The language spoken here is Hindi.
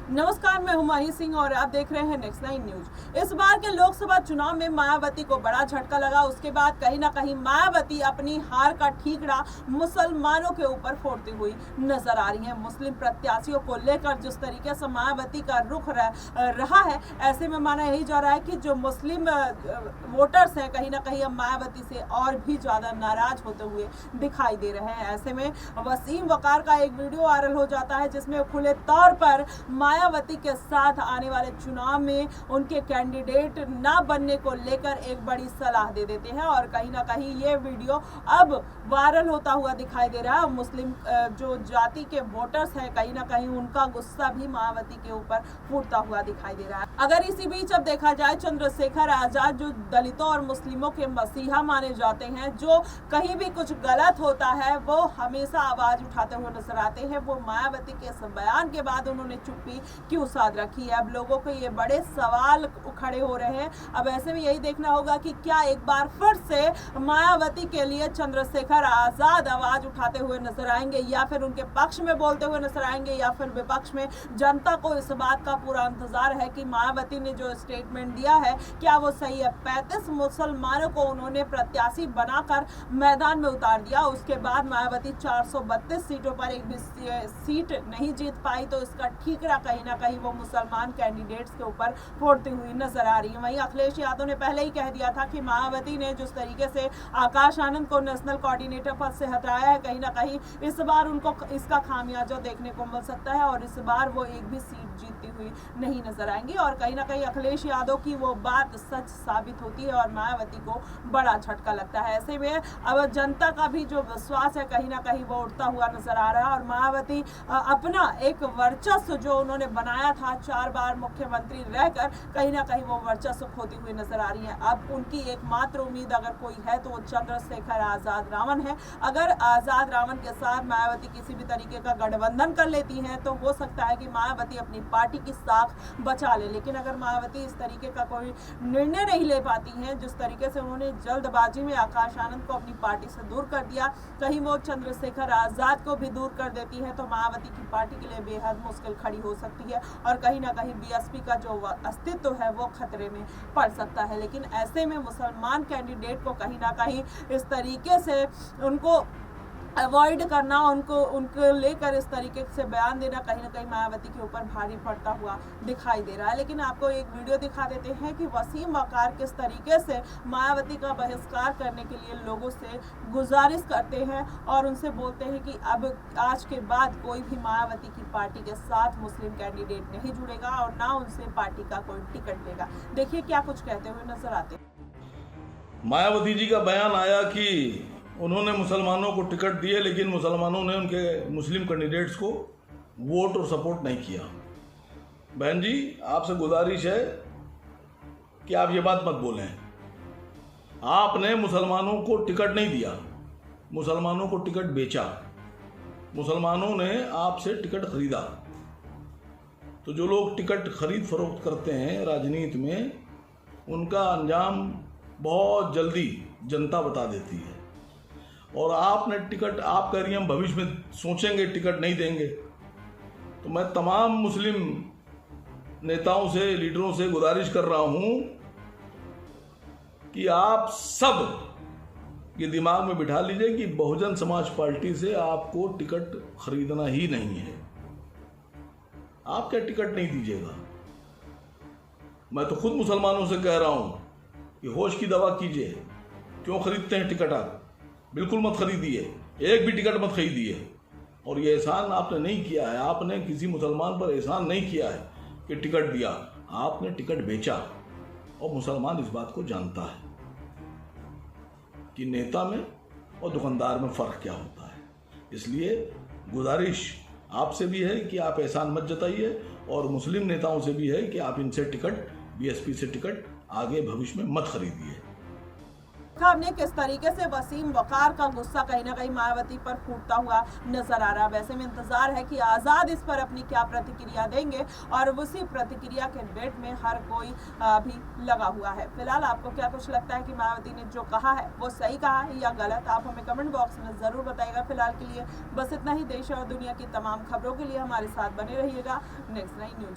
नमस्कार, मैं हुमायूं सिंह और आप देख रहे हैं नेक्स्ट 9 न्यूज। इस बार के लोकसभा चुनाव में मायावती को बड़ा झटका लगा। उसके बाद कहीं ना कहीं मायावती अपनी हार का ठीकरा मुसलमानों के ऊपर फोड़ती हुई नजर आ रही हैं। मुस्लिम प्रत्याशियों को लेकर जिस तरीके से मायावती का रुख रहा है, ऐसे में माना यही जा रहा है कि जो मुस्लिम वोटर्स हैं कहीं ना कहीं अब मायावती से और भी ज्यादा नाराज होते हुए दिखाई दे रहे हैं। ऐसे में वसीम वकार का एक वीडियो वायरल हो जाता है जिसमें खुले तौर पर मायावती के साथ आने वाले चुनाव में उनके कैंडिडेट ना बनने को लेकर एक बड़ी सलाह दे देते हैं और कहीं ना कहीं ये वीडियो अब वायरल होता हुआ दिखाई दे रहा है। मुस्लिम जो जाति के वोटर्स हैं कहीं ना कहीं उनका गुस्सा भी मायावती के ऊपर फूटता हुआ दिखाई दे रहा है। अगर इसी बीच अब देखा जाए, चंद्रशेखर आजाद जो दलितों और मुस्लिमों के मसीहा माने जाते हैं, जो कहीं भी कुछ गलत होता है वो हमेशा आवाज उठाते हुए नजर आते हैं, वो मायावती के इस बयान के बाद उन्होंने चुप्पी क्यों साध रखी है। अब लोगों को ये बड़े सवाल खड़े हो रहे हैं। अब ऐसे में यही देखना होगा कि क्या एक बार फिर से मायावती के लिए चंद्रशेखर आजाद आवाज उठाते हुए नजर आएंगे या फिर उनके पक्ष में बोलते हुए नजर आएंगे या फिर विपक्ष में। जनता को इस बात का पूरा इंतजार है कि मायावती ने जो स्टेटमेंट दिया है क्या वो सही है। 35 मुसलमानों को उन्होंने प्रत्याशी बनाकर मैदान में उतार दिया। उसके बाद मायावती 432 सीटों पर एक भी सीट नहीं जीत पाई, तो इसका ठीकरा कहीं ना कहीं वो मुसलमान कैंडिडेट्स के ऊपर फोड़ती हुई नजर आ रही है। वहीं अखिलेश यादव ने पहले ही कह दिया था कि मायावती ने जिस तरीके से आकाश आनंद को नेशनल कोऑर्डिनेटर पद से हटाया है, कहीं ना कहीं इस बार उनको इसका खामियाजा देखने को मिल सकता है और इस बार वो एक भी सीट जीतती हुई नहीं नजर आएंगी और कहीं ना कहीं अखिलेश यादव की वो बात सच साबित होती है और मायावती को बड़ा झटका लगता है। ऐसे में अब जनता का भी जो विश्वास है कहीं ना कहीं वो उठता हुआ नजर आ रहा है और मायावती अपना एक वर्चस्व जो उन्होंने बनाया था 4 बार मुख्यमंत्री रहकर, कहीं ना कहीं वो वर्चस्व खोती हुई नजर आ रही है। अब उनकी एकमात्र उम्मीद अगर कोई है तो वो चंद्रशेखर आजाद रावण है। अगर आजाद रावण के साथ मायावती किसी भी तरीके का गठबंधन कर लेती हैं तो हो सकता है कि मायावती अपनी पार्टी की साख बचा ले। लेकिन अगर मायावती इस तरीके का कोई निर्णय नहीं ले पाती हैं, जिस तरीके से उन्होंने जल्दबाजी में आकाश आनंद को अपनी पार्टी से दूर कर दिया, कहीं वो चंद्रशेखर आजाद को भी दूर कर देती है तो मायावती की पार्टी के लिए बेहद मुश्किल खड़ी हो सकती है और कहीं ना कहीं बीएसपी का जो अस्तित्व है वो खतरे में पड़ सकता है। लेकिन ऐसे में मुसलमान कैंडिडेट को कहीं ना कहीं इस तरीके से उनको अवॉइड करना, उनको लेकर इस तरीके से बयान देना कहीं ना कहीं मायावती के ऊपर भारी पड़ता हुआ दिखाई दे रहा है। लेकिन आपको एक वीडियो दिखा देते हैं कि वसीम वकार किस तरीके से मायावती का बहिष्कार करने के लिए लोगों से गुजारिश करते हैं और उनसे बोलते हैं कि अब आज के बाद कोई भी मायावती की पार्टी के साथ मुस्लिम कैंडिडेट नहीं जुड़ेगा और ना उनसे पार्टी का कोई टिकट लेगा। देखिए क्या कुछ कहते हुए नजर आते हैं। मायावती जी का बयान आया कि उन्होंने मुसलमानों को टिकट दिए लेकिन मुसलमानों ने उनके मुस्लिम कैंडिडेट्स को वोट और सपोर्ट नहीं किया। बहन जी, आपसे गुजारिश है कि आप ये बात मत बोलें। आपने मुसलमानों को टिकट नहीं दिया, मुसलमानों को टिकट बेचा, मुसलमानों ने आपसे टिकट खरीदा। तो जो लोग टिकट खरीद फरोख्त करते हैं राजनीति में, उनका अंजाम बहुत जल्दी जनता बता देती है। और आपने टिकट, आप कह रही हैं हम भविष्य में सोचेंगे टिकट नहीं देंगे, तो मैं तमाम मुस्लिम नेताओं से, लीडरों से गुजारिश कर रहा हूं कि आप सब ये दिमाग में बिठा लीजिए कि बहुजन समाज पार्टी से आपको टिकट खरीदना ही नहीं है। आप क्या टिकट नहीं दीजिएगा? मैं तो खुद मुसलमानों से कह रहा हूं कि होश की दवा कीजिए। क्यों खरीदते हैं टिकट? आप बिल्कुल मत खरीदिए, एक भी टिकट मत खरीदिए। और ये एहसान आपने नहीं किया है, आपने किसी मुसलमान पर एहसान नहीं किया है कि टिकट दिया, आपने टिकट बेचा। और मुसलमान इस बात को जानता है कि नेता में और दुकानदार में फ़र्क क्या होता है। इसलिए गुजारिश आपसे भी है कि आप एहसान मत जताइए और मुस्लिम नेताओं से भी है कि आप इनसे टिकट, बीएसपी से टिकट आगे भविष्य में मत खरीदिए। हमने किस तरीके से वसीम वकार का गुस्सा कहीं ना कहीं मायावती पर फूटता हुआ नजर आ रहा है। वैसे में इंतजार है कि आजाद इस पर अपनी क्या प्रतिक्रिया देंगे और उसी प्रतिक्रिया के वेट में हर कोई भी लगा हुआ है। फिलहाल आपको क्या कुछ लगता है कि मायावती ने जो कहा है वो सही कहा है या गलत? आप हमें कमेंट बॉक्स में जरूर बताइएगा। फिलहाल के लिए बस इतना ही। देश और दुनिया की तमाम खबरों के लिए हमारे साथ बने रहिएगा नेक्स्ट 9 न्यूज।